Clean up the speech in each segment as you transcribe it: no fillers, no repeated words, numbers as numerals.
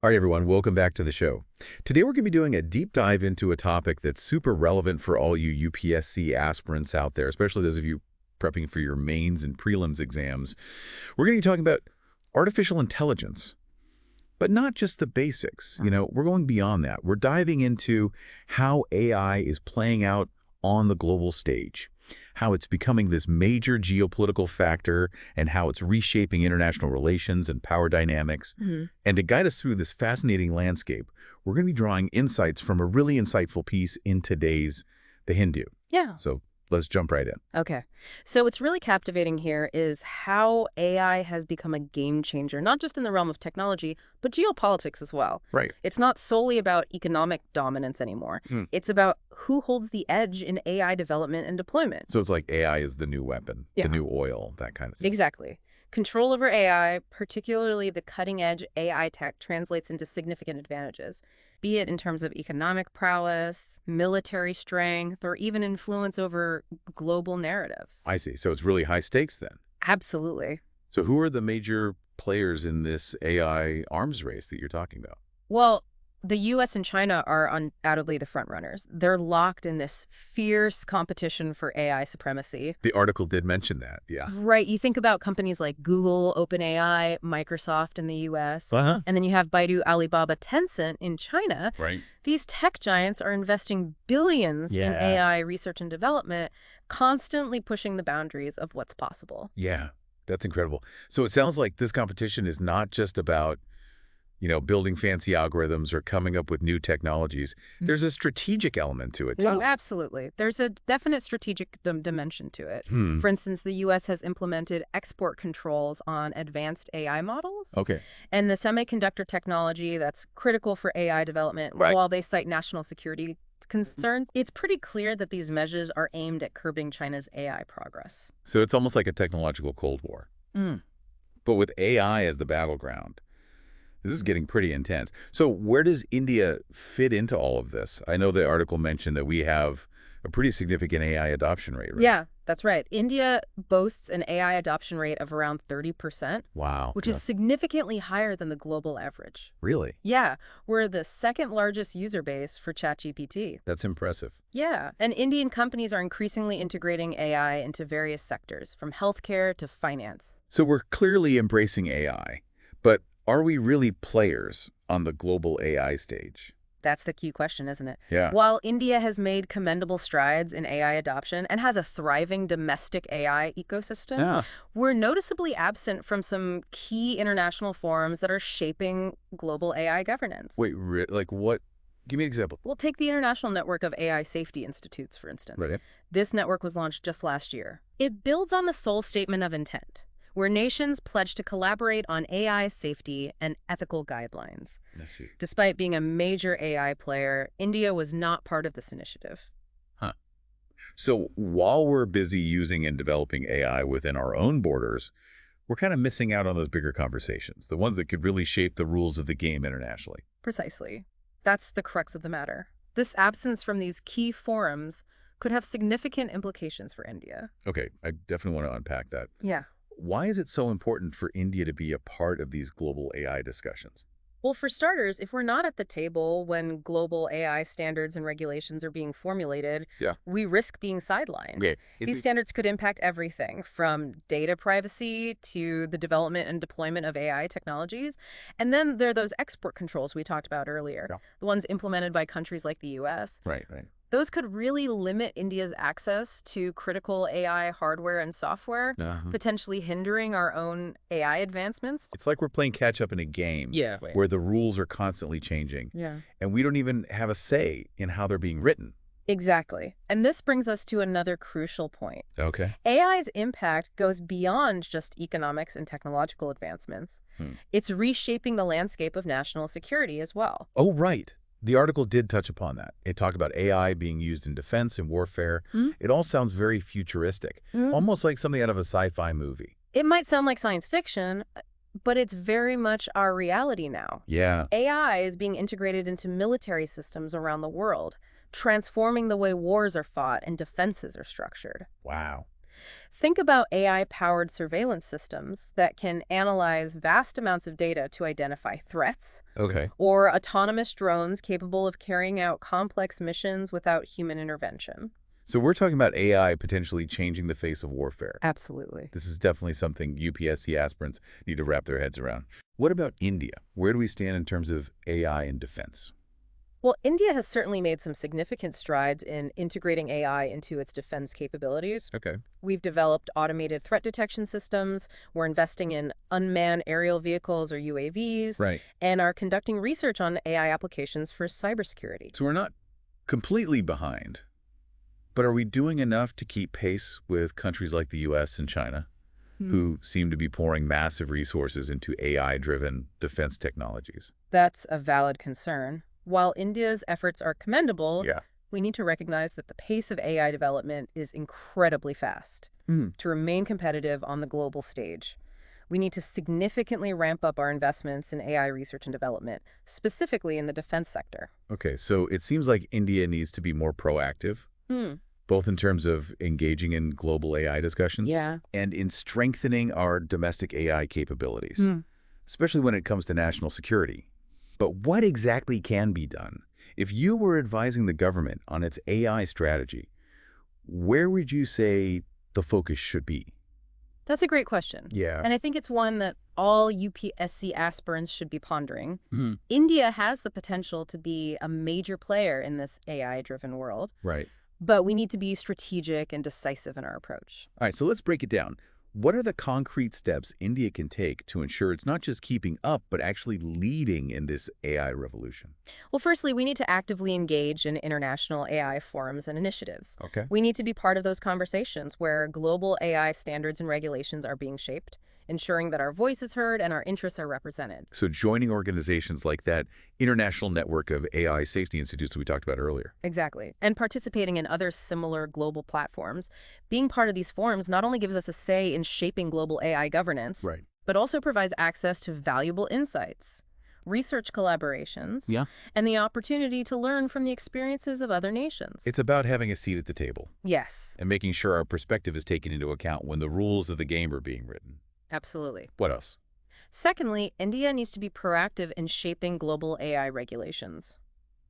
All right, everyone, welcome back to the show. Today, we're going to be doing a deep dive into a topic that's super relevant for all you UPSC aspirants out there, especially those of you prepping for your mains and prelims exams. We're going to be talking about artificial intelligence, but not just the basics. We're going beyond that. We're diving into how AI is playing out on the global stage, how it's becoming this major geopolitical factor, and how it's reshaping international relations and power dynamics. And to guide us through this fascinating landscape, we're going to be drawing insights from a really insightful piece in today's The Hindu. Yeah. So let's jump right in. Okay. So what's really captivating here is how AI has become a game changer, not just in the realm of technology, but geopolitics as well. Right. It's not solely about economic dominance anymore. It's about who holds the edge in AI development and deployment. So it's like AI is the new weapon, Yeah. the new oil, that kind of thing. Exactly. Control over AI, particularly the cutting-edge AI tech, translates into significant advantages, be it in terms of economic prowess, military strength, or even influence over global narratives. I see. So it's really high stakes then. Absolutely. So who are the major players in this AI arms race that you're talking about? Well, the U.S. and China are undoubtedly the front runners. They're locked in this fierce competition for AI supremacy. The article did mention that, yeah. Right. You think about companies like Google, OpenAI, Microsoft in the U.S., Uh-huh. and then you have Baidu, Alibaba, Tencent in China. Right. These tech giants are investing billions in Yeah. AI research and development, constantly pushing the boundaries of what's possible. Yeah, that's incredible. So it sounds like this competition is not just about, building fancy algorithms or coming up with new technologies. There's a strategic element to it, too. Oh, absolutely. There's a definite strategic dimension to it. Hmm. For instance, the U.S. has implemented export controls on advanced AI models Okay. and the semiconductor technology that's critical for AI development. Right. While they cite national security concerns, it's pretty clear that these measures are aimed at curbing China's AI progress. So it's almost like a technological Cold War. But with AI as the battleground, this is getting pretty intense. So where does India fit into all of this? I know the article mentioned that we have a pretty significant AI adoption rate, right? Yeah, that's right. India boasts an AI adoption rate of around 30%, Wow. which is significantly higher than the global average. Really? Yeah, we're the second largest user base for ChatGPT. That's impressive. Yeah, and Indian companies are increasingly integrating AI into various sectors, from healthcare to finance. So we're clearly embracing AI, but are we really players on the global AI stage? That's the key question, isn't it? Yeah. While India has made commendable strides in AI adoption and has a thriving domestic AI ecosystem, Yeah. we're noticeably absent from some key international forums that are shaping global AI governance. Wait, like what? Give me an example. We'll take the International Network of AI Safety Institutes, for instance. Right. This network was launched just last year. It builds on the Seoul Statement of Intent, where nations pledge to collaborate on AI safety and ethical guidelines. Let's see. Despite being a major AI player, India was not part of this initiative. Huh. So while we're busy using and developing AI within our own borders, we're kind of missing out on those bigger conversations, the ones that could really shape the rules of the game internationally. Precisely. That's the crux of the matter. This absence from these key forums could have significant implications for India. Okay, I definitely want to unpack that. Yeah. Why is it so important for India to be a part of these global AI discussions? Well, for starters, if we're not at the table when global AI standards and regulations are being formulated, Yeah. we risk being sidelined. Okay. These standards could impact everything from data privacy to the development and deployment of AI technologies. And then there are those export controls we talked about earlier, Yeah. the ones implemented by countries like the U.S. Right. Those could really limit India's access to critical AI hardware and software, potentially hindering our own AI advancements. It's like we're playing catch up in a game where the rules are constantly changing, Yeah. and we don't even have a say in how they're being written. Exactly. And this brings us to another crucial point. Okay. AI's impact goes beyond just economics and technological advancements. It's reshaping the landscape of national security as well. Oh, right. The article did touch upon that. It talked about AI being used in defense and warfare. It all sounds very futuristic, almost like something out of a sci-fi movie. It might sound like science fiction, but it's very much our reality now. Yeah. AI is being integrated into military systems around the world, transforming the way wars are fought and defenses are structured. Wow. Think about AI-powered surveillance systems that can analyze vast amounts of data to identify threats, Okay. or autonomous drones capable of carrying out complex missions without human intervention. So we're talking about AI potentially changing the face of warfare. Absolutely. This is definitely something UPSC aspirants need to wrap their heads around. What about India? Where do we stand in terms of AI in defense? Well, India has certainly made some significant strides in integrating AI into its defense capabilities. Okay. We've developed automated threat detection systems, we're investing in unmanned aerial vehicles or UAVs, Right. and are conducting research on AI applications for cybersecurity. So we're not completely behind, but are we doing enough to keep pace with countries like the US and China, who seem to be pouring massive resources into AI-driven defense technologies? That's a valid concern. While India's efforts are commendable, Yeah. we need to recognize that the pace of AI development is incredibly fast. To remain competitive on the global stage, we need to significantly ramp up our investments in AI research and development, specifically in the defense sector. Okay, so it seems like India needs to be more proactive, Hmm. both in terms of engaging in global AI discussions Yeah. and in strengthening our domestic AI capabilities, Hmm. especially when it comes to national security. But what exactly can be done? If you were advising the government on its AI strategy, where would you say the focus should be? That's a great question. Yeah. And I think it's one that all UPSC aspirants should be pondering. Mhm. India has the potential to be a major player in this AI-driven world, Right. but we need to be strategic and decisive in our approach. All right, so let's break it down. What are the concrete steps India can take to ensure it's not just keeping up, but actually leading in this AI revolution? Well, firstly, we need to actively engage in international AI forums and initiatives. Okay. We need to be part of those conversations where global AI standards and regulations are being shaped, ensuring that our voice is heard and our interests are represented. So joining organizations like that international network of AI safety institutes we talked about earlier. Exactly. And participating in other similar global platforms. Being part of these forums not only gives us a say in shaping global AI governance, Right. but also provides access to valuable insights, research collaborations, Yeah. and the opportunity to learn from the experiences of other nations. It's about having a seat at the table Yes, and making sure our perspective is taken into account when the rules of the game are being written. absolutely. What else? Secondly, India needs to be proactive in shaping global AI regulations.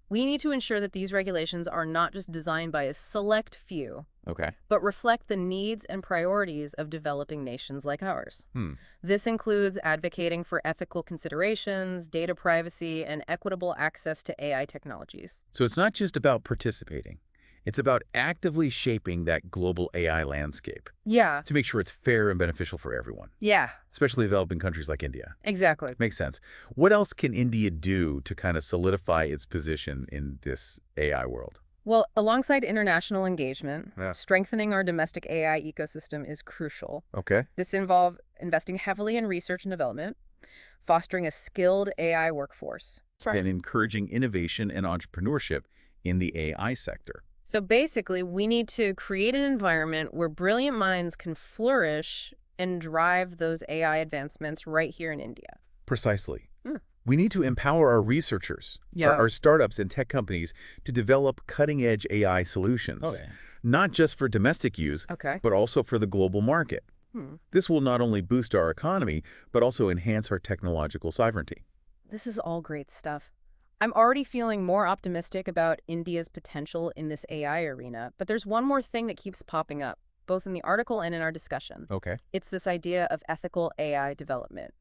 We need to ensure that these regulations are not just designed by a select few, Okay. but reflect the needs and priorities of developing nations like ours. Hmm. This includes advocating for ethical considerations, data privacy, and equitable access to AI technologies. So it's not just about participating. It's about actively shaping that global AI landscape Yeah. to make sure it's fair and beneficial for everyone, Yeah, especially developing countries like India. exactly. Makes sense. What else can India do to kind of solidify its position in this AI world? Well, alongside international engagement, Yeah. strengthening our domestic AI ecosystem is crucial. Okay. This involves investing heavily in research and development, fostering a skilled AI workforce. And encouraging innovation and entrepreneurship in the AI sector. So basically, we need to create an environment where brilliant minds can flourish and drive those AI advancements right here in India. Precisely. Hmm. We need to empower our researchers, Yeah. our startups and tech companies to develop cutting-edge AI solutions, Okay. not just for domestic use, Okay. but also for the global market. Hmm. This will not only boost our economy, but also enhance our technological sovereignty. This is all great stuff. I'm already feeling more optimistic about India's potential in this AI arena, but there's one more thing that keeps popping up, both in the article and in our discussion. Okay. It's this idea of ethical AI development.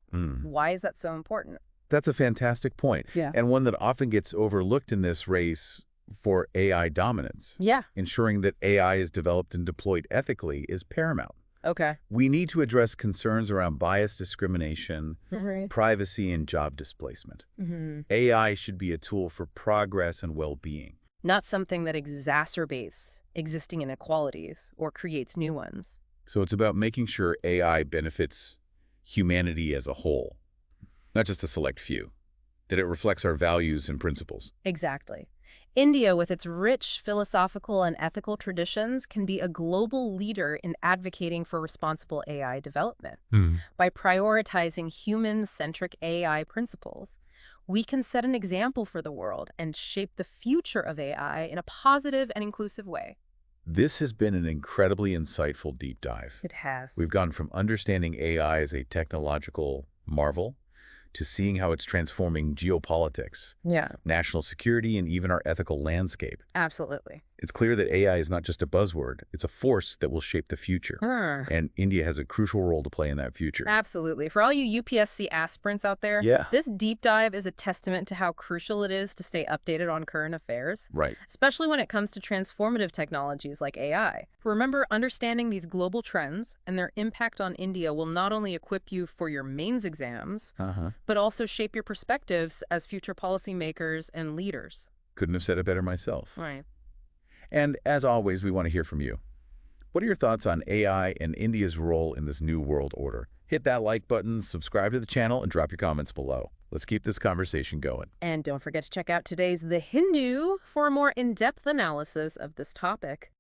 Why is that so important? That's a fantastic point, Yeah. and one that often gets overlooked in this race for AI dominance. Yeah. Ensuring that AI is developed and deployed ethically is paramount. Okay. We need to address concerns around bias discrimination, Right. privacy, and job displacement. AI should be a tool for progress and well-being. Not something that exacerbates existing inequalities or creates new ones. So it's about making sure AI benefits humanity as a whole, not just a select few, that it reflects our values and principles. Exactly. India, with its rich philosophical and ethical traditions, can be a global leader in advocating for responsible AI development. By prioritizing human-centric AI principles, we can set an example for the world and shape the future of AI in a positive and inclusive way. This has been an incredibly insightful deep dive. It has. We've gone from understanding AI as a technological marvel to seeing how it's transforming geopolitics, Yeah, national security, and even our ethical landscape. absolutely. It's clear that AI is not just a buzzword, it's a force that will shape the future. And India has a crucial role to play in that future. Absolutely. For all you UPSC aspirants out there, Yeah. this deep dive is a testament to how crucial it is to stay updated on current affairs, Right. especially when it comes to transformative technologies like AI. Remember, understanding these global trends and their impact on India will not only equip you for your mains exams, but also shape your perspectives as future policymakers and leaders. Couldn't have said it better myself. Right. And as always, we want to hear from you. What are your thoughts on AI and India's role in this new world order? Hit that like button, subscribe to the channel, and drop your comments below. Let's keep this conversation going. And don't forget to check out today's The Hindu for a more in-depth analysis of this topic.